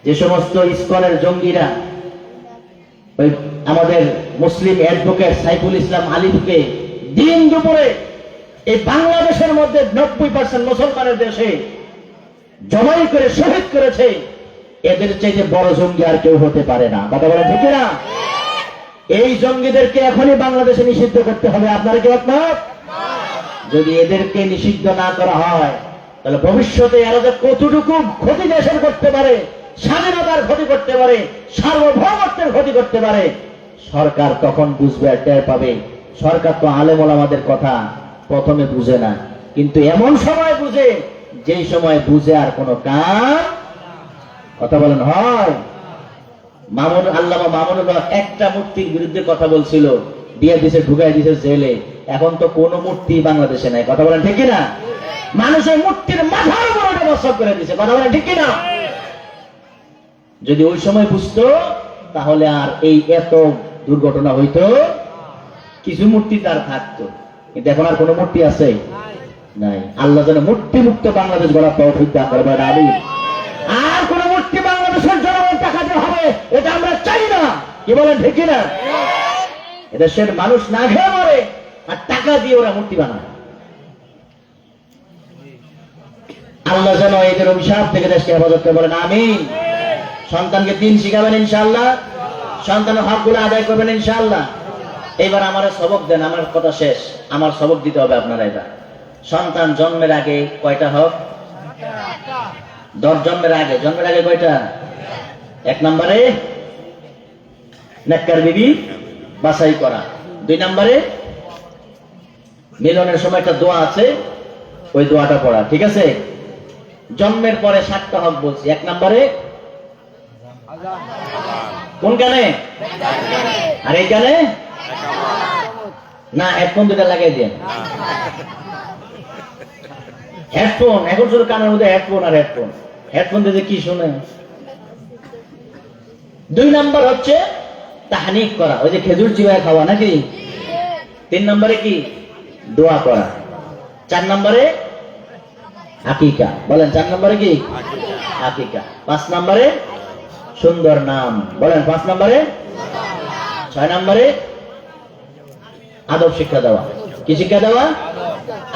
যে সমস্ত ইসকনের জঙ্গিরা ওই আমাদের মুসলিম অ্যাডভোকেট সাইফুল ইসলাম আলিফকে দিন দুপুরে এই বাংলাদেশের মধ্যে 90% মুসলমানের দেশে জবাই করে শহীদ করেছে, এদের চাইতে বড় জঙ্গি আর কেউ হতে পারে না। কথা বলেন ঠিক কিনা? এই জঙ্গিদেরকে এখনই বাংলাদেশে নিষিদ্ধ করতে হবে। আপনারা কি একমত? যদি এদেরকে নিষিদ্ধ না করা হয় তাহলে ভবিষ্যতে এরা যে কতটুকু ক্ষতি দেশের করতে পারে, স্বাধীনতার ক্ষতি করতে পারে, সার্বভৌমত্বের ক্ষতি করতে পারে, সরকার তখন বুঝবে আর টের পাবে। সরকার তো আলেম ওলামাদের কথা প্রথমে বুঝে না, কিন্তু এমন সময় বুঝে যেই সময় বুঝে আর কোনো কাজ, কথা বলেন, হয়। আল্লামা মামুনুল্লাহ একটা মূর্তির বিরুদ্ধে কথা বলছিল, দিয়ে দিছে, ঢুকাই দিছে জেলে। এখন তো কোন মূর্তি বাংলাদেশে নাই। কথা বলেন ঠিক কিনা? মানুষের মূর্তির মাথার উপর ওটা বসব করে দিছে। কথা বলেন ঠিক কিনা? যদি ওই সময় বুঝতো তাহলে আর এই এত দুর্ঘটনা হইতো, কিছু মূর্তি তার থাকতো, কিন্তু এখন আর কোন মূর্তি আছে নাই। আল্লাহ যেন মূর্তি মুক্ত বাংলাদেশ গড়ার তৌফিক দান করবেন, আমিন। আর কোন মূর্তি বাংলাদেশের জনগণ টাকা দিয়ে হবে এটা আমরা চাই না। কি বলেন ঠিক কিনা? এদেশের মানুষ না খেয়ে মরে আর টাকা দিয়ে ওরা মূর্তি বানায়। আল্লাহ যেন এদের অভিশাপ থেকে দেশকে হেফাজত করে, বলেন আমিন। সন্তানকে দিন শিখাবেন ইনশাআল্লাহ, সন্তানের হকগুলো আদায় করবেন ইনশাআল্লাহ। এবার আমার সবক দেন, আমার কথা শেষ, আমার সবক দিতে হবে আপনারা। এবার সন্তান জন্মের আগে কয়টা হক? 10 জন্মের আগে কয়টা? 1 নম্বরে নেককার বিবি বাছাই করা। 2 নম্বরে মিলনের সময় একটা দোয়া আছে, ওই দোয়াটা পড়া। ঠিক আছে? জন্মের পরে 7টা হক বলছি। 1 নম্বরে কোন কানে? আর এই কানে না, হেডফোন 2টা লাগাই দিয়ে। হেডফোন এখন শুধু কানের মধ্যে হেডফোন আর হেডফোন, হেডফোন দিয়ে কি শুনে? 2 নম্বর হচ্ছে তাহনিক করা, ওই যে খেজুর চিবায় খাওয়া নাকি? 3 নম্বরে কি? দোয়া করা। 4 নম্বরে আকিকা। বলেন 4 নম্বরে কি? আকিকা। 5 নম্বরে সুন্দর নাম। বলেন 5 নম্বরে। 6 নম্বরে আদব শিক্ষা দেওয়া। কি শিক্ষা দেওয়া?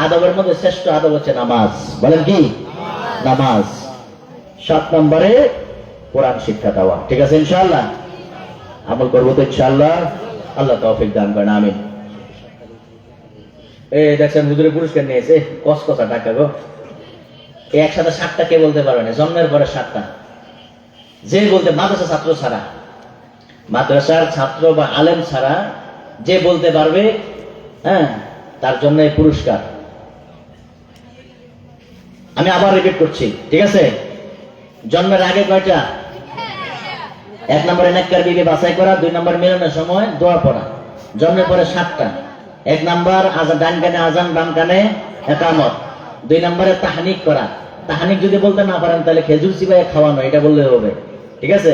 আদবের মধ্যে শ্রেষ্ঠ আদব হচ্ছে নামাজ। বলেন কি? নামাজ। 7 নম্বরে কোরআন শিক্ষা দেওয়া। ঠিক আছে? ইনশাআল্লাহ আমল করবো তো ইনশাআল্লাহ। আল্লাহ তৌফিক দান করেন, আমিন। দেখছেন হুজুরে পুরস্কার নিয়েছে, কসকসা টাকা গো। একসাথে 7টা কে বলতে পারবে না? জন্মের পরে 7টা। যে বলতে, মাদ্রাসা ছাত্র ছাড়া, মাদ্রাসার ছাত্র বা আলেম ছাড়া যে বলতে পারবে, হ্যাঁ, তার জন্য এই পুরস্কার। আমি আবার রিপিট করছি, ঠিক আছে? জন্মের আগে কয়টা? 1 নম্বরে নেককার বিবি বাছাই করা, 2 নম্বর মিলনের সময় দোয়া পড়া। জন্মের পরে 7টা। 1 নম্বর আজান, ডান কানে আজান, বাম কানে ইকামত। 2 নম্বরে তাহনিক করা। তাহনিক যদি বলতে না পারেন তাহলে খেজুর চিবায় খাওয়ানো, এটা বললে হবে, ঠিক আছে।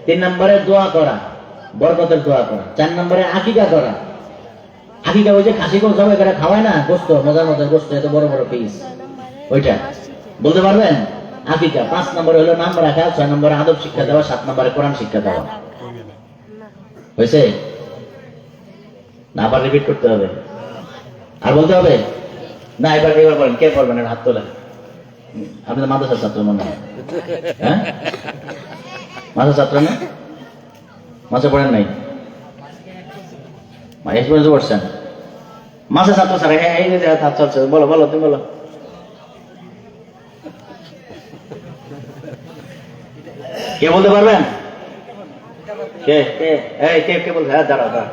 3 নম্বরে দোয়া করা, বরকতের দোয়া করা। 4 নম্বরে আকিকা করা। আকিকা ওই যে খাসি গোস্ত জবাই করে খাওয়ায় না, গোস্ত মজার মজার গোস্ত, এত বড় বড় পিস, ওইটা বলতে পারবেন আকিকা। 5 নম্বরে হলো নাম রাখা, 6 নম্বরে আদব শিক্ষা দেওয়া, 7 নম্বরে কোরআন শিক্ষা দেওয়া। হয়েছে না? আবার রিপিট করতে হবে, আর বলতে হবে না? এবার বলেন, কে করবেন? হাত তোলেন। আপনি তো মাদ্রাসার ছাত্র মনে হয়, হ্যাঁ? মাদ্রাসার ছাত্র না? মাসে পড়েন নাই? এক্সপিরিয়েন্স করছেন? মাসে ছাত্র স্যার, এই যে হাত চলছে, বলো বলো, তুমি বলো। কে বলতে পারবেন? কে কে এই কে কে বলবে? হ্যাঁ, দাঁড়াও দাঁড়াও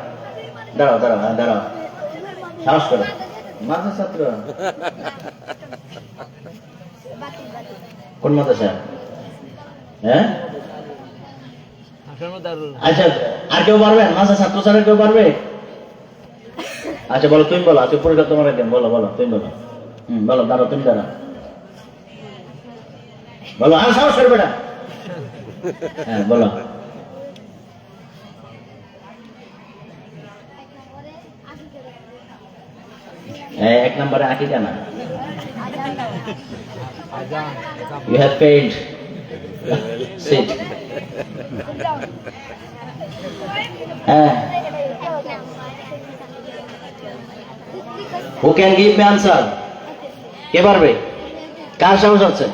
দাঁড়াও দাঁড়াও, হ্যাঁ দাঁড়াও, সাহস করো। মাদ্রাসা ছাত্র? কোন মাদ্রাসা? হ্যাঁ, আচ্ছা, আর কেউ পারবেন? মাদ্রাসা ছাত্র ছাড়া কেউ পারবে? আচ্ছা বলো, তুমি বলো। আচ্ছা, পুরোটা তোমার একদম, বলো বলো, তুমি বলো। বলো, দাঁড়াও, তুমি দাঁড়াও, বলো, আর সাহস করবে না। হ্যাঁ বলো। এক নম্বরে আকিকা না, you have failed. Sit. হ্যাঁ, who can give me answer? কে পারবে? কার সাহস হচ্ছে?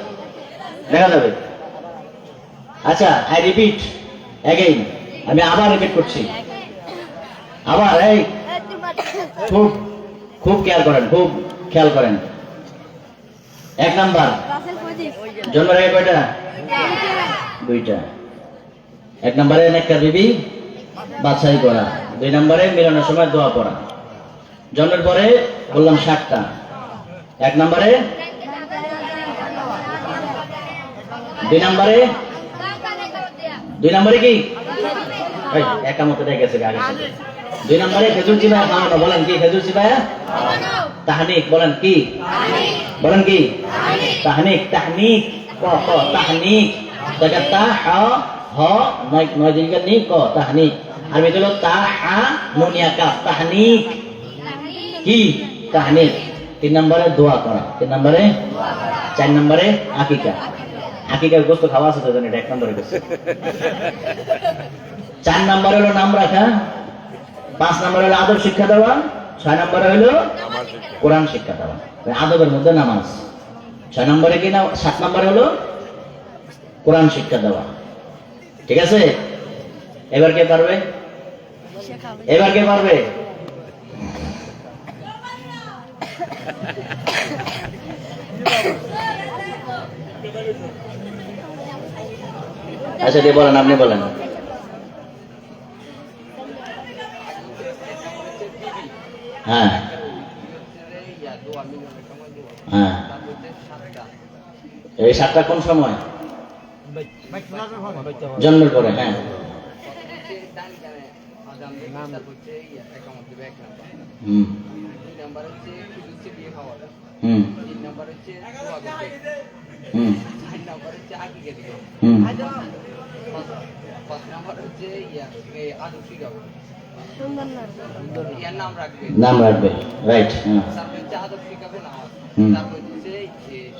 দেখা যাবে। আচ্ছা, I repeat again, আমি আবার রিপিট করছি, আবার। এই খুব খুব খেয়াল করেন, খুব খেয়াল করেন। 1 নাম্বার, জন্মের আগে কয়টা? 2টা। 1 নম্বরে নেককার বিবি বাছাই করা, 2 নম্বরে মিলনের সময় দোয়া পড়া। জন্মের পরে বললাম 7টা। 1 নম্বরে, 2 নম্বরে, 2 নম্বরে কি? একামতে গেছে আগে। 2 নম্বরে খেজুর চিবায়া খাওয়ানো, বলেন কি? খেজুর চিবায়া তাহনিক, বলেন কি? বলেন কি? তাহনিক, তাহনিক, ক ক, তাহনিক। দেখেন, তা হা হ, 9 দিনকার নি, ক, তাহনিক। আর মেয়ে হলো তা হা নুনিয়া কাফ, তাহনিক। কি? তাহনিক। 3 নম্বরে দোয়া করা। 3 নম্বরে, 4 নম্বরে আকিকা। আকিকার গোস্ত খাওয়া আছে তো জানি, এটা 1 নম্বরে গেছে। 4 নম্বরে হলো নাম রাখা, 5 নম্বরে হলো আদব শিক্ষা দেওয়া, 6 নম্বরে হলো কোরআন শিক্ষা দেওয়া। আদবের মধ্যে নামাজ। 6 নম্বরে কি না? 7 নম্বরে হলো কোরআন শিক্ষা দেওয়া, ঠিক আছে। এবার কে পারবে? এবার কে পারবে? আচ্ছা দিয়ে বলেন, আপনি বলেন। হ্যাঁ হ্যাঁ, এই 7টা কোন সময়? জন্মের পরে। হ্যাঁ, হুম হুম হুম হুম, নাম রাখবে, রাইট।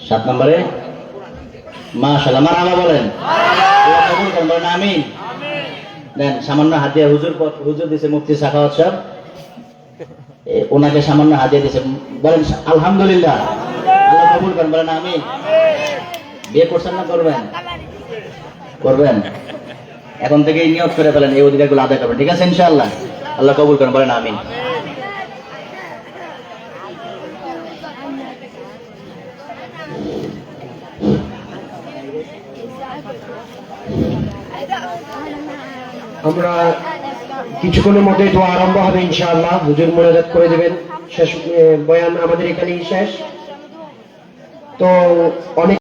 7 নম্বরে মাশাআল্লাহ, মারহাবা বলেন, কবুল করেন, বলেন আমিন। দেন সামান্য হাদিয়া, হুজুর দিছে মুফতি সাখাওয়াত সাহেব, ওনাকে সামান্য হাদিয়া দিছে, বলেন আলহামদুলিল্লাহ। আল্লাহ কবুল করেন, বলেন আমিন। বিয়ে করছেন না করবেন? করবেন। এখন থেকে নিয়ত করে ফেলেন, এই অধিকারগুলো আদায় করবেন, ঠিক আছে ইনশাআল্লাহ। আল্লাহ কবুল করেন, বলেন আমিন। আমরা কিছুক্ষণের মধ্যে দোয়া আরম্ভ হবে ইনশাআল্লাহ। হুজুর মোনাজাত করে দেবেন, শেষ বয়ান আমাদের এখানেই শেষ। তো অনেক